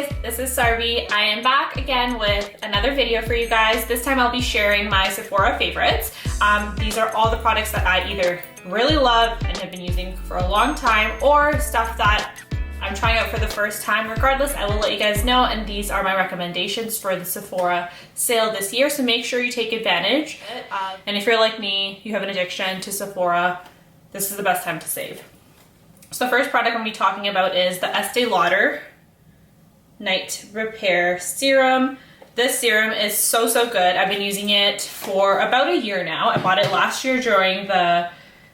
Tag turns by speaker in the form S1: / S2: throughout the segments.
S1: guys, this is Sarbie. I am back again with another video for you guys. This time I'll be sharing my Sephora favorites. These are all the products that I either really love and have been using for a long time, or stuff that I'm trying out for the first time. Regardless, I will let you guys know, and these are my recommendations for the Sephora sale this year, so make sure you take advantage. And if you're like me, you have an addiction to Sephora, this is the best time to save. So the first product I'm going to be talking about is the Estee Lauder Night Repair Serum. This serum is so good. I've been using it for about a year now. I bought it last year during the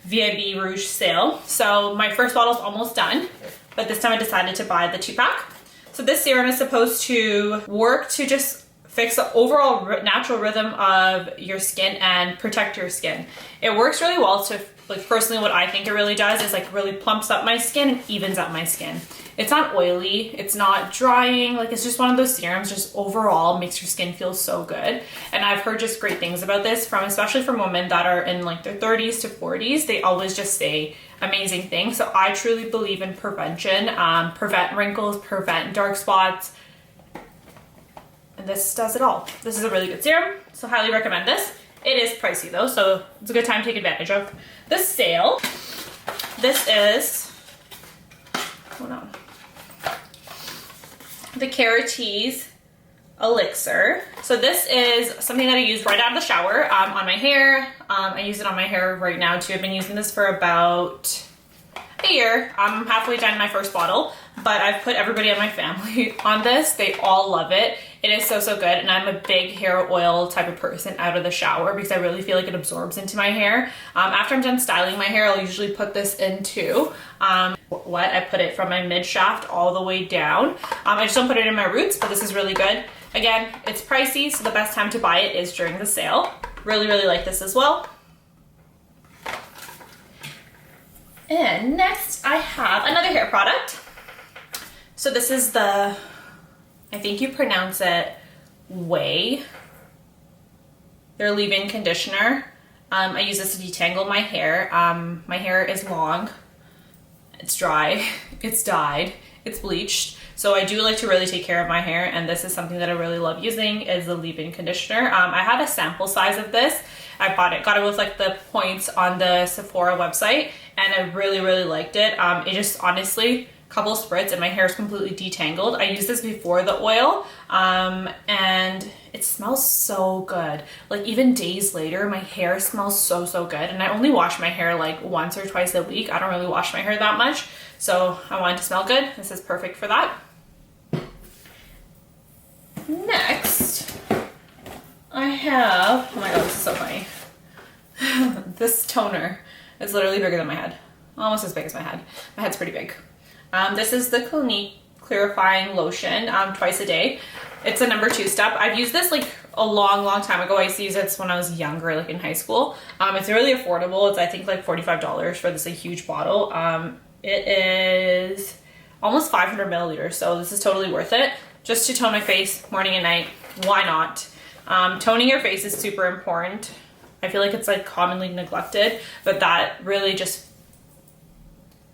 S1: VIB Rouge sale. So my first bottle is almost done, but this time I decided to buy the 2-pack. So this serum is supposed to work to just fix the overall natural rhythm of your skin and protect your skin. It works really well. So like personally, what I think it really does is like really plumps up my skin and evens up my skin. It's not oily, it's not drying, like it's just one of those serums just overall makes your skin feel so good. And I've heard just great things about this from, especially from women that are in like their 30s to 40s. They always just say amazing things. So I truly believe in prevention, prevent wrinkles, prevent dark spots. And this does it all. This is a really good serum, so highly recommend this. It is pricey though, so it's a good time to take advantage of the sale. This is, oh no, the Keratis Elixir. So this is something that I use right out of the shower on my hair. I use it on my hair right now too. I've been using this for about a year. I'm halfway done my first bottle, but I've put everybody in my family on this. They all love it. It is so good, and I'm a big hair oil type of person out of the shower because I really feel like it absorbs into my hair. After I'm done styling my hair, I'll usually put this into I put it from my mid shaft all the way down. I just don't put it in my roots, but this is really good. Again, it's pricey, so the best time to buy it is during the sale. Really like this as well. And next I have another hair product. So this is the, I think you pronounce it Way, their leave-in conditioner. I use this to detangle my hair. My hair is long, it's dry, it's dyed, it's bleached. So I do like to really take care of my hair, and this is something that I really love using is the leave-in conditioner. I had a sample size of this. I got it with like the points on the Sephora website, and I really liked it. It just honestly, couple spritz and my hair is completely detangled. I used this before the oil, and it smells so good. Like even days later, my hair smells so good. And I only wash my hair like once or twice a week. I don't really wash my hair that much, so I want it to smell good. This is perfect for that. Next, I have, oh my god, this is so funny. This toner is literally bigger than my head. Almost as big as my head. My head's pretty big. This is the Clinique Clarifying Lotion, twice a day. It's a number 2 step. I've used this like a long time ago. I used to use it when I was younger, like in high school. It's really affordable. It's I think like $45 for this like huge bottle. It is almost 500 milliliters, so this is totally worth it. Just to tone my face morning and night. Why not? Toning your face is super important. I feel like it's like commonly neglected, but that really just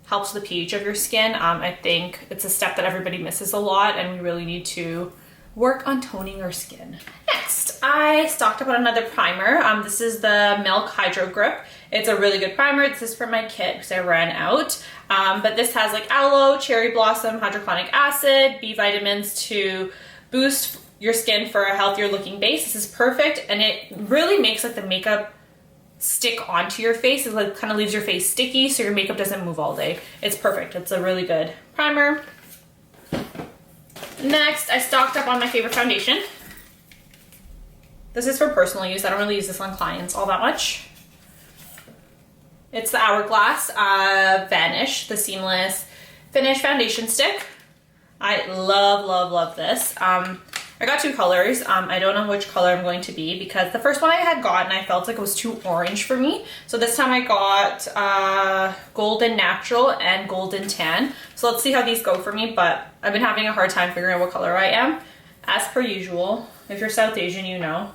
S1: helps the pH of your skin. I think it's a step that everybody misses a lot, and we really need to work on toning our skin. Next, I stocked up on another primer. This is the Milk Hydro Grip. It's a really good primer. This is for my kid because I ran out. But this has like aloe, cherry blossom, hydrochloric acid, B vitamins to boost your skin for a healthier looking base. This is perfect, and it really makes like the makeup stick onto your face. It like kind of leaves your face sticky so your makeup doesn't move all day. It's perfect. It's a really good primer. Next, I stocked up on my favorite foundation. This is for personal use. I don't really use this on clients all that much. It's the Hourglass Vanish, the Seamless Finish Foundation Stick. I love this. I got 2 colors. I don't know which color I'm going to be because the first one I had gotten, I felt like it was too orange for me. So this time I got Golden Natural and Golden Tan. So let's see how these go for me, but I've been having a hard time figuring out what color I am. As per usual, if you're South Asian, you know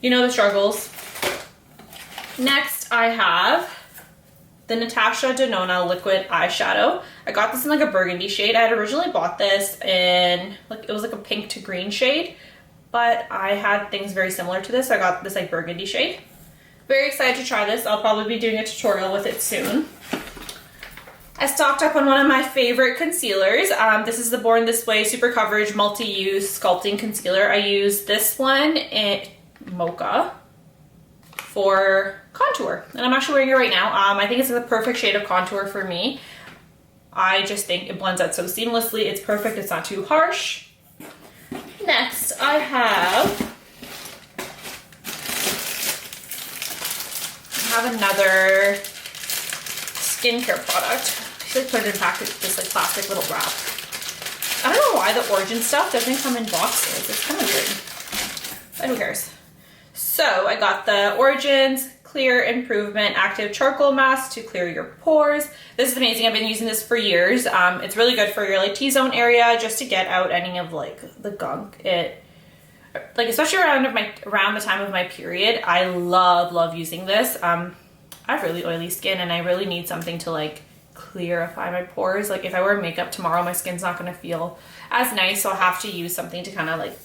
S1: the struggles. Next, I have the Natasha Denona Liquid Eyeshadow. I got this in like a burgundy shade. I had originally bought this in, like, it was like a pink to green shade, but I had things very similar to this, so I got this like burgundy shade. Very excited to try this. I'll probably be doing a tutorial with it soon. I stocked up on one of my favorite concealers. This is the Born This Way Super Coverage Multi-Use Sculpting Concealer. I use this one in Mocha for contour, and I'm actually wearing it right now. I think it's the perfect shade of contour for me. I just think it blends out so seamlessly. It's perfect. It's not too harsh. Next, I have another skincare product. I should put it in this like plastic little wrap. I don't know why the Origin stuff doesn't come in boxes. It's kind of weird, but who cares? So I got the Origins Clear Improvement Active Charcoal Mask to clear your pores. This is amazing. I've been using this for years. It's really good for your like T-zone area, just to get out any of like the gunk. Like especially around the time of my period, I love using this. I have really oily skin, and I really need something to like clarify my pores. Like if I wear makeup tomorrow, my skin's not gonna feel as nice, so I'll have to use something to kind of like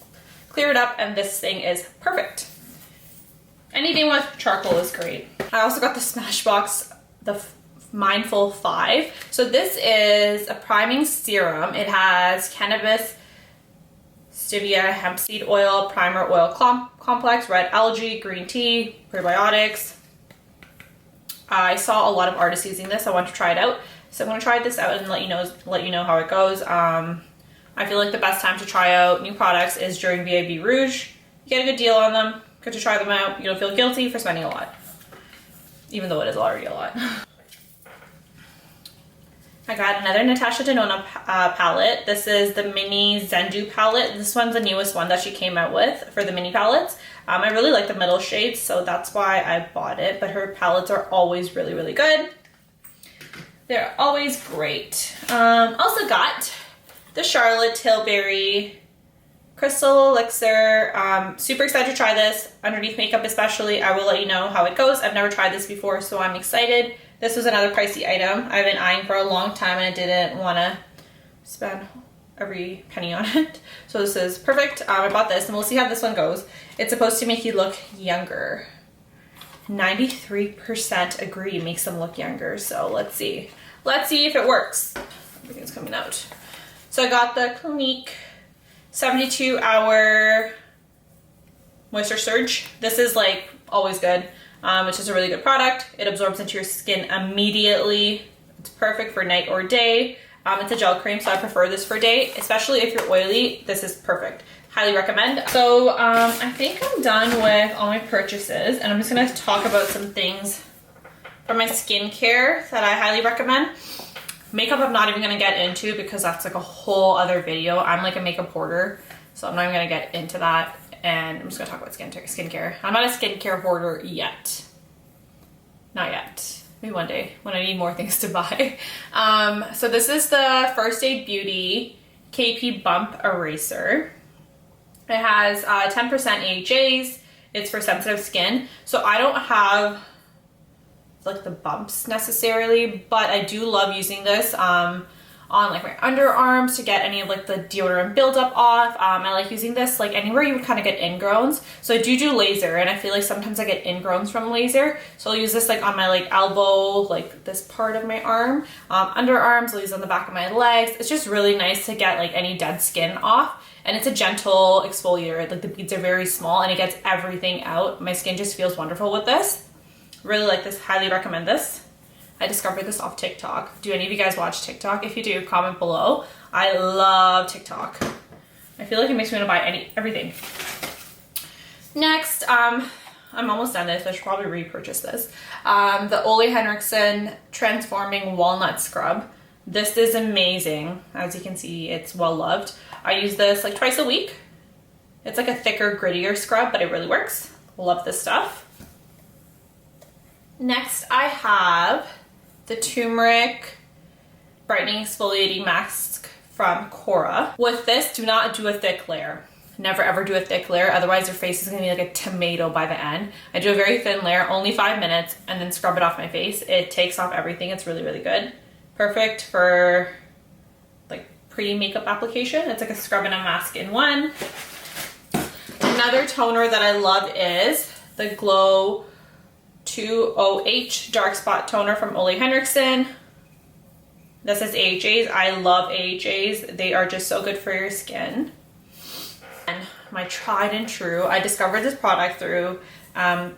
S1: clear it up, and this thing is perfect. Anything with charcoal is great. I also got the Smashbox, the Mindful 5. So this is a priming serum. It has cannabis, stevia, hemp seed oil, primer oil complex, red algae, green tea, probiotics. I saw a lot of artists using this. I want to try it out. So I'm going to try this out and let you know how it goes. I feel like the best time to try out new products is during VIB Rouge. You get a good deal on them. Good to try them out. You don't feel guilty for spending a lot, even though it is already a lot. I got another Natasha Denona palette. This is the Mini Zendu palette. This one's the newest one that she came out with for the mini palettes. I really like the middle shades, so that's why I bought it, but her palettes are always really good. They're always great. Also got the Charlotte Tilbury Crystal Elixir. Super excited to try this, underneath makeup especially. I will let you know how it goes. I've never tried this before, so I'm excited. This was another pricey item I've been eyeing for a long time, and I didn't want to spend every penny on it. So this is perfect. I bought this, and we'll see how this one goes. It's supposed to make you look younger. 93% agree makes them look younger, so let's see. Let's see if it works. Everything's coming out. So I got the Clinique 72-hour moisture surge. This is like always good. It's just a really good product. It absorbs into your skin immediately. It's perfect for night or day. It's a gel cream, so I prefer this for day, especially if you're oily. This is perfect. Highly recommend. So I think I'm done with all my purchases, and I'm just gonna talk about some things for my skincare that I highly recommend. Makeup I'm not even gonna get into because that's like a whole other video. I'm like a makeup hoarder, so I'm not even gonna get into that. And I'm just gonna talk about skincare. I'm not a skincare hoarder yet. Not yet. Maybe one day when I need more things to buy. So this is the First Aid Beauty KP Bump Eraser. It has 10% AHAs. It's for sensitive skin. So I don't have like the bumps necessarily, but I do love using this on like my underarms to get any of like the deodorant buildup off. I like using this like anywhere you would kind of get ingrowns. So I do laser, and I feel like sometimes I get ingrowns from laser. So I'll use this like on my like elbow, like this part of my arm, underarms. I'll use it on the back of my legs. It's just really nice to get like any dead skin off. And it's a gentle exfoliator. Like the beads are very small, and it gets everything out. My skin just feels wonderful with this. Really like this, highly recommend this. I discovered this off TikTok. Do any of you guys watch TikTok? If you do, comment below. I love TikTok. I feel like it makes me want to buy everything. Next, I'm almost done this. I should probably repurchase this. The Ole Henriksen Transforming Walnut Scrub. This is amazing. As you can see, it's well loved. I use this like twice a week. It's like a thicker, grittier scrub, but it really works. Love this stuff. Next, I have the Turmeric Brightening Exfoliating Mask from Cora. With this, do not do a thick layer. Never ever do a thick layer, otherwise your face is gonna be like a tomato by the end. I do a very thin layer, only 5 minutes, and then scrub it off my face. It takes off everything. It's really, really good. Perfect for like pre-makeup application. It's like a scrub and a mask in one. Another toner that I love is the Glow 2OH Dark Spot Toner from Ole Henriksen. This is AHAs. I love AHAs. They are just so good for your skin. And my tried and true, I discovered this product through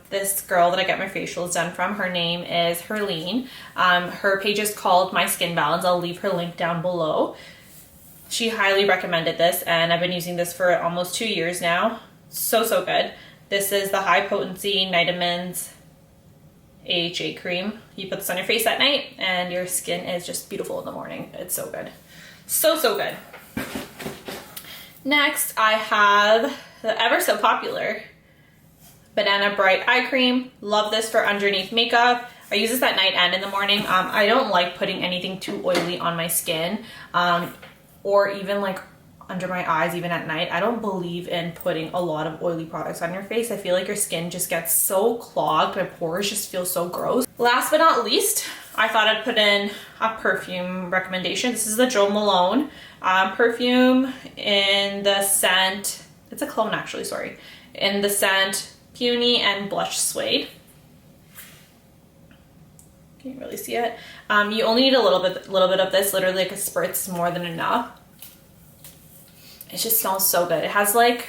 S1: this girl that I get my facials done from. Her name is Herline. Her page is called My Skin Balance. I'll leave her link down below. She highly recommended this, and I've been using this for almost 2 years now. So, so good. This is the high potency Nitamins AHA cream. You put this on your face at night and your skin is just beautiful in the morning. It's so good. So, so good. Next, I have the ever so popular Banana Bright Eye Cream. Love this for underneath makeup. I use this at night and in the morning. I don't like putting anything too oily on my skin, or even like under my eyes, even at night. I don't believe in putting a lot of oily products on your face. I feel like your skin just gets so clogged. My pores just feel so gross. Last but not least, I thought I'd put in a perfume recommendation. This is the Jo Malone perfume in the scent, it's a cologne actually, sorry, in the scent Peony and Blush Suede. Can't really see it. You only need a little bit of this, literally like a spritz, more than enough. It just smells so good. It has like,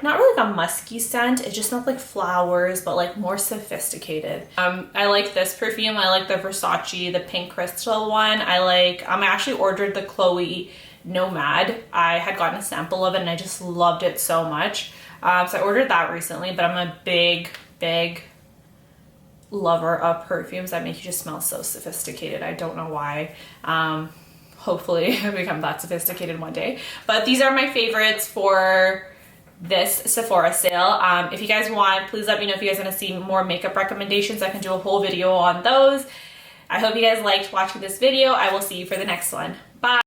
S1: not really like a musky scent. It just smells like flowers, but like more sophisticated. I like this perfume. I like the Versace, the pink crystal one. I actually ordered the Chloe Nomad. I had gotten a sample of it and I just loved it so much. So I ordered that recently, but I'm a big, big lover of perfumes that make you just smell so sophisticated. I don't know why. Hopefully I become that sophisticated one day. But these are my favorites for this Sephora sale. If you guys want, please let me know if you guys want to see more makeup recommendations. I can do a whole video on those. I hope you guys liked watching this video. I will see you for the next one. Bye.